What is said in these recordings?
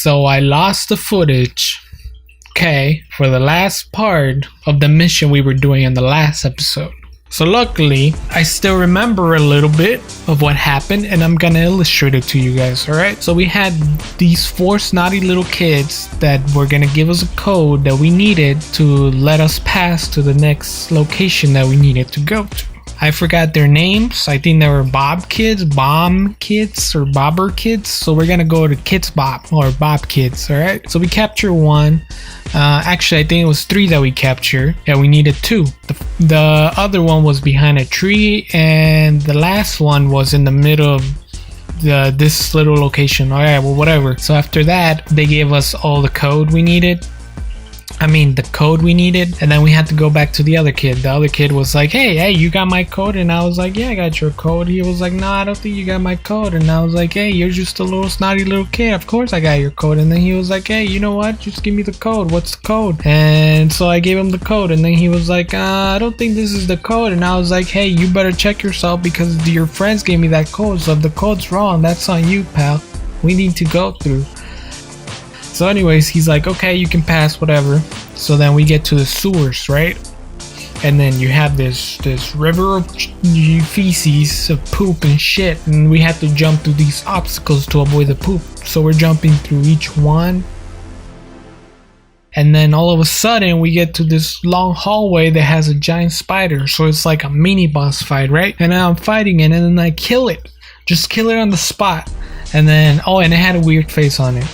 So I lost the footage, okay, for the last part of the mission we were doing in the last episode. So luckily, I still remember a little bit of what happened, and I'm gonna illustrate it to you guys, alright? So we had these 4 snotty little kids that were gonna give us a code that we needed to let us pass to the next location that we needed to go to. I forgot their names. I think they were Bob kids, Bomb kids, or Bobber kids. So we're gonna go to Kids Bob or Bob kids, alright? So we captured 1. Actually, I think it was 3 that we captured. Yeah, we needed 2. The other one was behind a tree, and the last one was in the middle of this little location. Alright, well, whatever. So after that, they gave us all the code we needed. The code we needed, and then we had to go back to the other kid. The other kid was like, hey, you got my code? And I was like, yeah, I got your code. He was like, no, I don't think you got my code. And I was like, hey, you're just a little snotty little kid. Of course I got your code. And then he was like, hey, you know what? Just give me the code. What's the code? And so I gave him the code, and then he was like, I don't think this is the code. And I was like, hey, you better check yourself, because your friends gave me that code. So if the code's wrong, that's on you, pal. We need to go through. So anyways, he's like, okay, you can pass, whatever. So then we get to the sewers, right? And then you have this river of feces, of poop and shit, and we have to jump through these obstacles to avoid the poop. So we're jumping through each one, and then all of a sudden we get to this long hallway that has a giant spider. So it's like a mini boss fight, right? And I'm fighting it, and then I kill it. Just kill it on the spot. And then, and it had a weird face on it.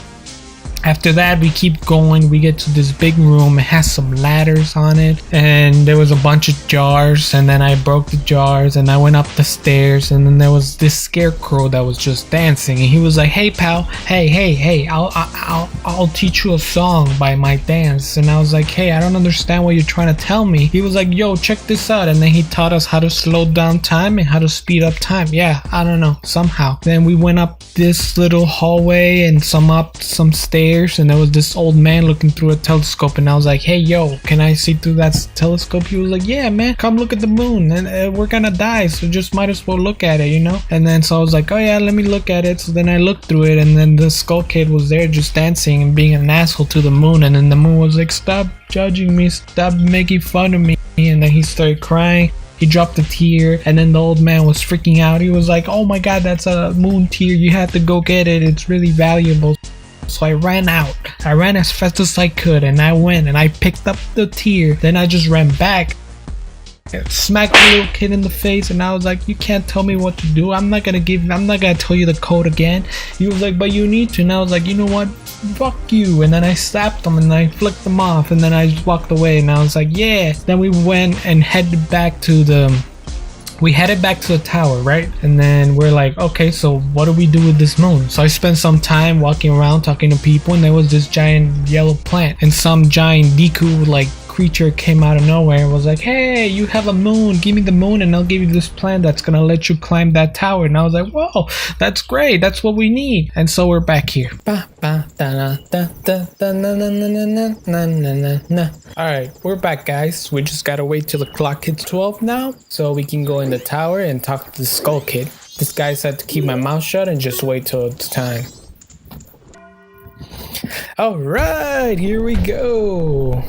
After that, we keep going. We get to this big room. It has some ladders on it, and there was a bunch of jars, and then I broke the jars, and I went up the stairs, and then there was this scarecrow that was just dancing, and he was like, hey pal, hey, I'll teach you a song by my dance. And I was like, hey, I don't understand what you're trying to tell me. He was like, yo, check this out. And then he taught us how to slow down time and how to speed up time. Yeah, I don't know, somehow. Then we went up this little hallway and up some stairs, and there was this old man looking through a telescope, and I was like, hey yo, can I see through that telescope? He was like, yeah man, come look at the moon, and we're gonna die, so just might as well look at it, you know? And then so I was like, oh yeah, let me look at it. So then I looked through it, and then the skull kid was there just dancing and being an asshole to the moon. And then the moon was like, stop judging me, stop making fun of me. And then he started crying. He dropped a tear, and then the old man was freaking out. He was like, oh my god, that's a moon tear, you have to go get it, it's really valuable. So I ran out. I ran as fast as I could, and I went and I picked up the tear. Then I just ran back, smacked the little kid in the face, and I was like, you can't tell me what to do. I'm not gonna tell you the code again. He was like, but you need to. And I was like, you know what, fuck you. And then I slapped him and I flicked him off, and then I just walked away, and I was like, yeah. Then we went and headed back to the tower, right? And then we're like, okay, so what do we do with this moon? So I spent some time walking around talking to people, and there was this giant yellow plant, and some giant Deku like creature came out of nowhere and was like, hey, you have a moon, give me the moon and I'll give you this plant that's gonna let you climb that tower. And I was like, whoa, that's great, that's what we need. And so we're back here. Alright, we're back guys. We just gotta wait till the clock hits 12 now, so we can go in the tower and talk to the Skull Kid. This guy said to keep my mouth shut and just wait till it's time. Alright, here we go.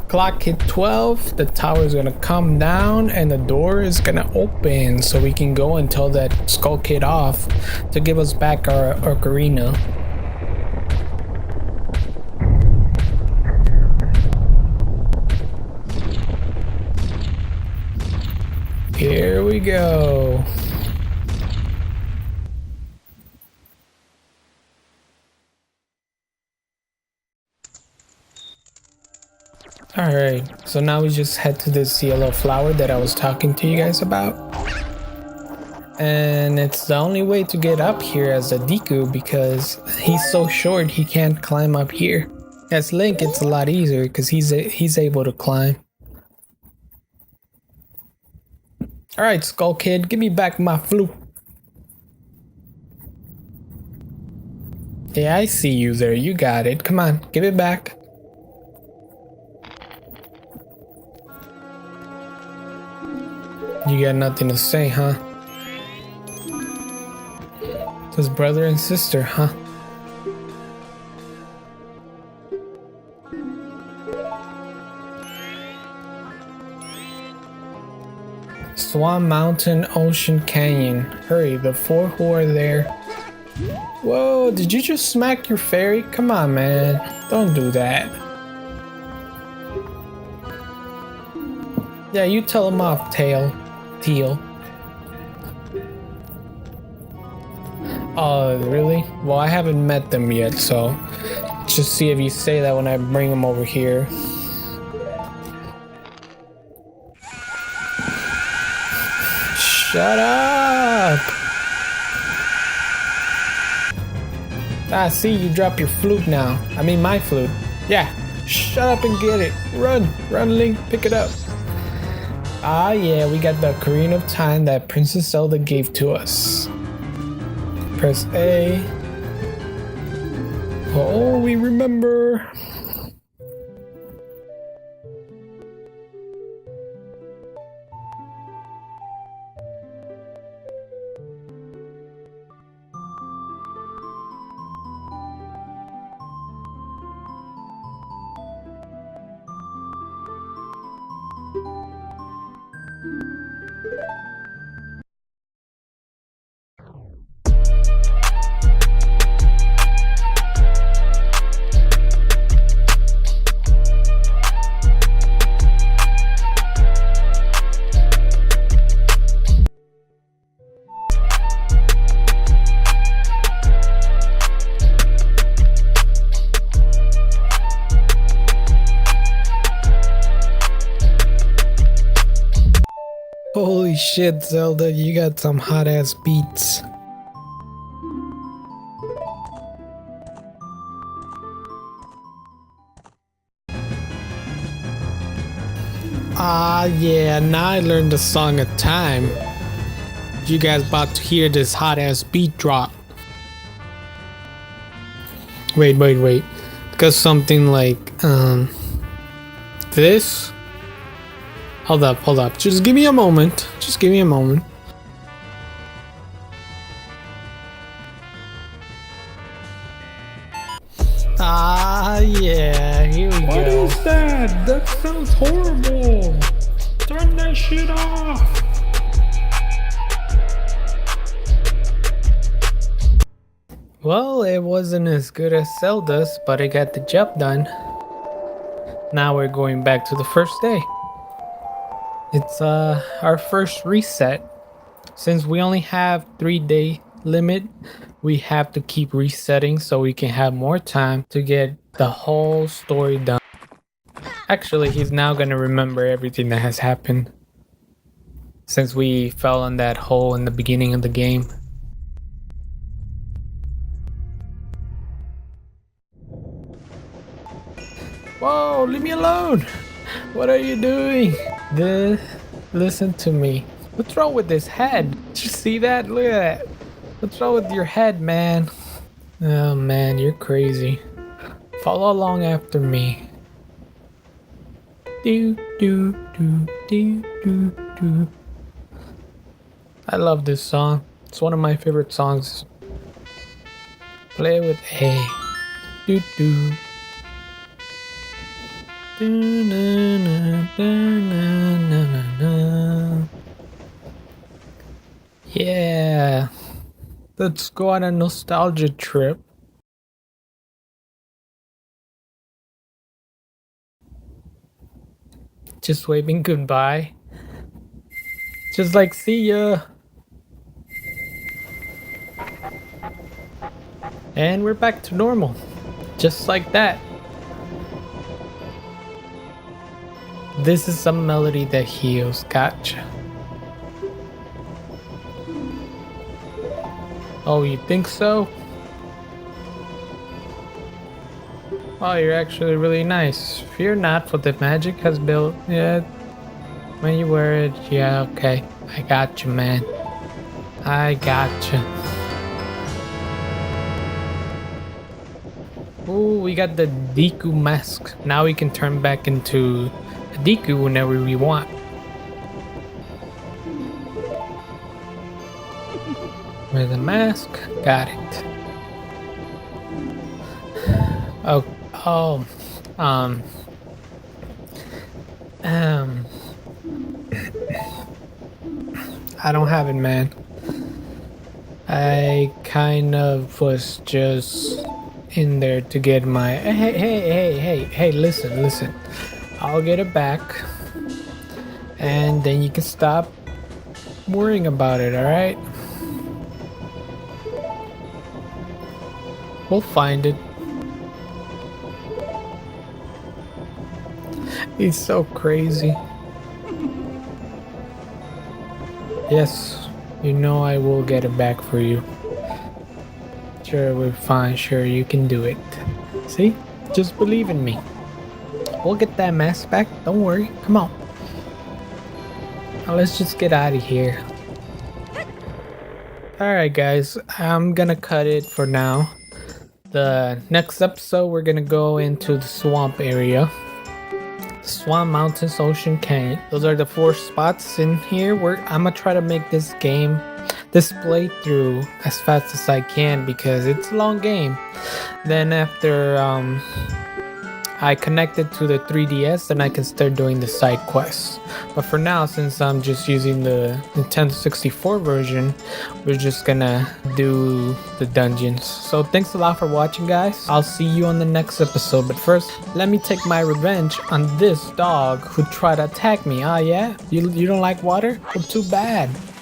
Clock hit 12, the tower is gonna come down and the door is gonna open, so we can go and tell that Skull Kid off to give us back our ocarina. Here we go. Alright, so now we just head to this yellow flower that I was talking to you guys about. And it's the only way to get up here as a Deku because he's so short he can't climb up here. As Link, it's a lot easier because he's able to climb. Alright, Skull Kid, give me back my flute. Yeah, I see you there, you got it. Come on, give it back. You got nothing to say, huh? Just brother and sister, huh? Swan Mountain, Ocean Canyon. Hurry, the four who are there. Whoa, did you just smack your fairy? Come on, man. Don't do that. Yeah, you tell him off, Teal. Oh, really? Well, I haven't met them yet, so just see if you say that when I bring them over here. Shut up! Ah, see, you drop your flute now. I mean my flute. Yeah, shut up and get it. Run, Link, pick it up. Ah, yeah, we got the Ocarina of Time that Princess Zelda gave to us. Press A. Oh, we remember. Holy shit, Zelda, you got some hot ass beats. Ah, yeah, now I learned the song of time. You guys about to hear this hot ass beat drop. Wait. Because something like, this? Hold up. Just give me a moment. Ah, yeah, here we go. What is that? That sounds horrible. Turn that shit off. Well, it wasn't as good as Zelda's, but it got the job done. Now we're going back to the first day. It's our first reset. Since we only have 3-day limit, we have to keep resetting so we can have more time to get the whole story done. Actually, he's now gonna remember everything that has happened since we fell in that hole in the beginning of the game. Whoa, leave me alone! What are you doing? Listen to me. What's wrong with this head? Did you see that? Look at that. What's wrong with your head, man? Oh man, you're crazy. Follow along after me. Do. I love this song. It's one of my favorite songs. Play with A. Do. Yeah, let's go on a nostalgia trip. Just waving goodbye. Just like, see ya. And we're back to normal. Just like that. This is some melody that heals. Gotcha. Oh, you think so? Oh, you're actually really nice. Fear not, what the magic has built. Yeah, when you wear it, yeah, okay. I got you, man. I got you. Ooh, we got the Deku mask. Now we can turn back into a Deku whenever we want. Where's the mask? Got it. I don't have it, man. I kind of was just in there to get my. Hey, listen. I'll get it back. And then you can stop worrying about it, alright? We'll find it. He's so crazy. Yes, you know I will get it back for you. Sure, we're fine. Sure, you can do it. See? Just believe in me. We'll get that mask back. Don't worry. Come on. Now let's just get out of here. Alright guys, I'm gonna cut it for now. The next episode we're gonna go into the swamp area. Swamp, Mountains, Ocean, Canyon. Those are the 4 spots in here. I'm gonna try to make this playthrough as fast as I can because it's a long game. Then after I connect it to the 3DS, then I can start doing the side quests. But for now, since I'm just using the Nintendo 64 version, we're just gonna do the dungeons. So thanks a lot for watching, guys. I'll see you on the next episode. But first, let me take my revenge on this dog who tried to attack me. Ah, yeah? You don't like water? Well, too bad.